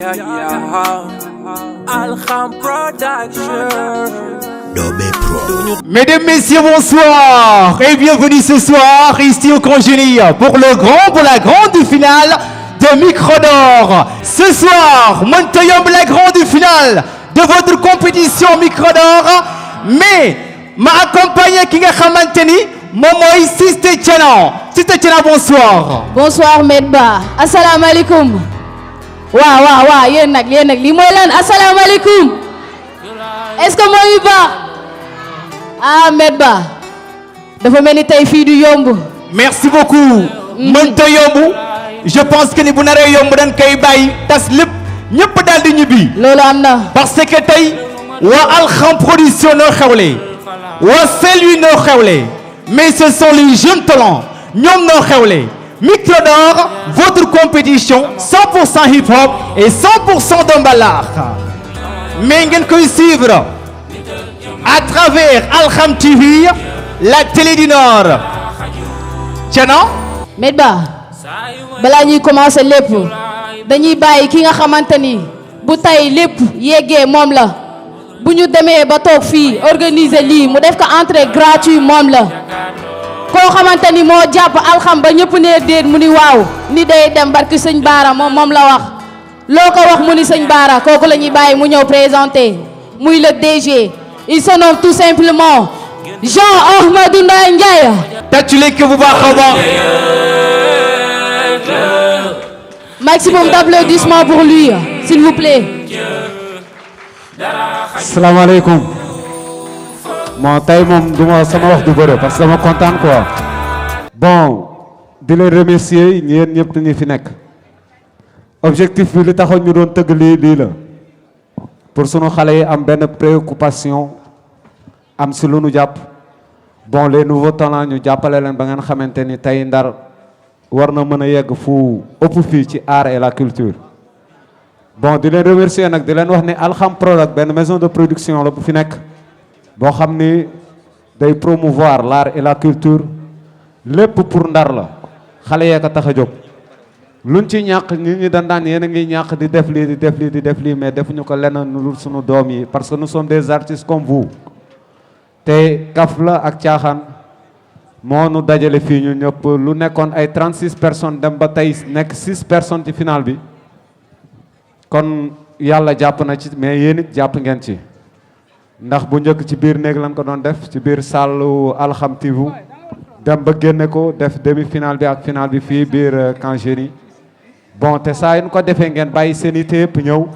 Alham Production. Mesdames, Messieurs, bonsoir et bienvenue ce soir ici au Congénie pour la grande finale de Micro d'Or. Ce soir, Montoyombe, la grande finale de votre compétition Micro d'Or. Mais m'a accompagné qui nga xamanteni momoy Sister Thiana. Sister Thiana, bonsoir. Bonsoir Medba. Assalamu alaikum. Waaw yéen nag lii mooy lan assalamu alaikum. Est-ce que mooy ba ah Medba dafa mel ni tey fii du yomb. Merci beaucoup. mënta yomb. Je pense que ni bu naree yomb dañ koy bàyyi tas lépp ñëpp daal di ñibbi. loolu am na. parce que tey waa Alham Production noo xewle waa Saint-Louis noo xewle mais ce sont les jeunes talents ñoom noo xewle. Micro d'Or, votre compétition 100% hip-hop et 100% de mbalax. mais ngeen koy suivre à travers Alham TV, la télé du Nord. Thiana. Medba balaa ñuy commencer lépp dañuy bàyyi ki nga xamante ni bu tey lépp yeggee moom la bu ñu demee ba toog fii organiser lii mu def ko entrée gratuite moom la. koo xamante ni moo jàpp alxam ba ñëpp nee déet mu ni waaw ni day dem barki sëñ Baara moom la wax loo ko wax mu ni sëñ Baara kooku la ñuy bàyyi mu ñëw présenter muy le DG. il se nomme tout simplement Jean-Ahmadou Ndiaye. tàccule que bu baax a baax. maximum d'applaudissements pour lui s'il vous plaît. salaamaaleykum. bon tey moom duma sama wax du bëre parce que dama kontaan quoi. bon di leen remercier yéen ñëpp ñu fi nekk. objectif bi li taxoon ñu doon tëgg lii la pour sunu xale yi am benn préoccupation am si lu nu jàpp. bon les nouveaux talents ñu jàppale leen ba ngeen xamante ni tey Ndar war na mën a yegg fu ëpp fii ci art et la culture. bon di leen remercier nag di leen wax ni Alham Product benn maison de production la bu fi nekk. boo xam ni day promouvoir l'art et la culture lépp pour Ndar la xale yee ko tax a jóg luñ ci ñàkk nit ñi daan yéen a ngi ñàkk di def lii mais defuñu ko leneen lu sunu doom yi parce que nous sommes des artistes comme vous. te kaf la ak caaxaan moo nu dajale fii ñu ñëpp lu nekkoon ay 36 personnes dem ba tey nekk 6 personnes ci final bi kon yàlla jàpp na ci mais yéen it jàpp ngeen ci. ndax bu njëkk ci biir néeg lañ ko doon def ci biir sàllu Alham TV dem ba génne ko def demi final bi ak final bi fii biir Cangénie. bon te saa yu ñu ko defee ngeen bàyyi seen i yëpp ñëw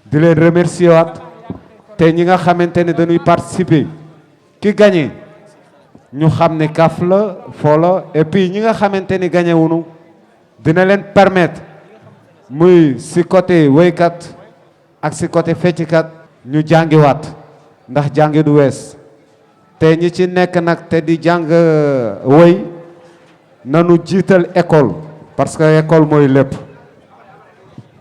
di leen remercier waat te ñi nga xamante ne dañuy participer ki gagné ñu xam ne kaf la foo la et puis ñi nga xamante ni gagné wuñu dina leen permettre muy si côté woykat ak si côté fecckat ñu jàngiwaat. ndax jàngi du wees te ñi ci nekk nag te di jàng woy nanu jiital école parce que école mooy lépp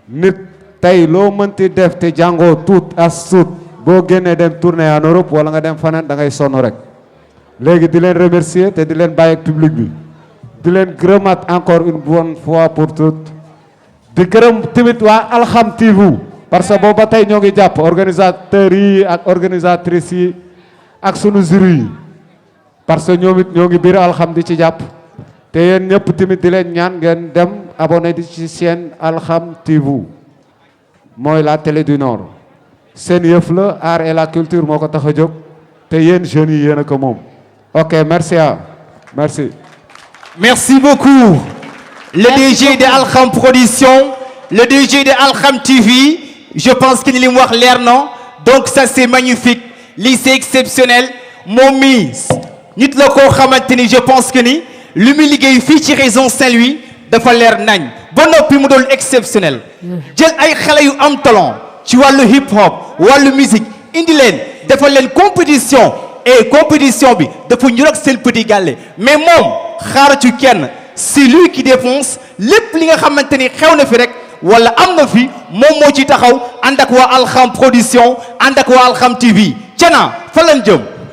nit tey loo mënti def te jàngoo tuut as tuut boo génnee dem tournée en Europe wala nga dem faneen da ngay sonn rek léegi di leen remercier te di leen bàyyi ak public bi di leen gërëmaat encore une bonne fois pour toutes di gërëm tamit waa Alham TV parce que boobu ba tey ñoo ngi jàpp organisateurs yi ak organisatrices yi ak sunu jury yi parce que ñoom it ñoo ngi biir Alham di ci jàpp te yéen ñëpp tamit di leen ñaan ngeen dem abonné di ci chaîne Alham TV mooy la télé du Nord seen yëf la art et la culture moo ko tax a jóg te yéen jeunes yi yéen a ko moom. ok merci merci. merci beaucoup. le DG de Alham Production, le DG de Alham TV. je pense que ni li mu wax leer na donc ça c'est magnifique lii c'est exceptionnel moom mi nit la koo xamante ni je pense que ni lu muy liggéey fii ci région Saint-Louis dafa leer nañ ba noppi mu doon exceptionnel jël ay xale yu am talent ci wàllu hip hop wàllu musique indi leen dafa leen compétition et compétition bi dafa ñur ak seen petit gàlle mais moom xaar ci kenn c'est lui qui défonce lépp li nga xamante ni xew na fi rek wala am na fi moom moo ci taxaw ànd ak waa Alham Production ànd ak waa Alham TV Thiana fa lañ jëm.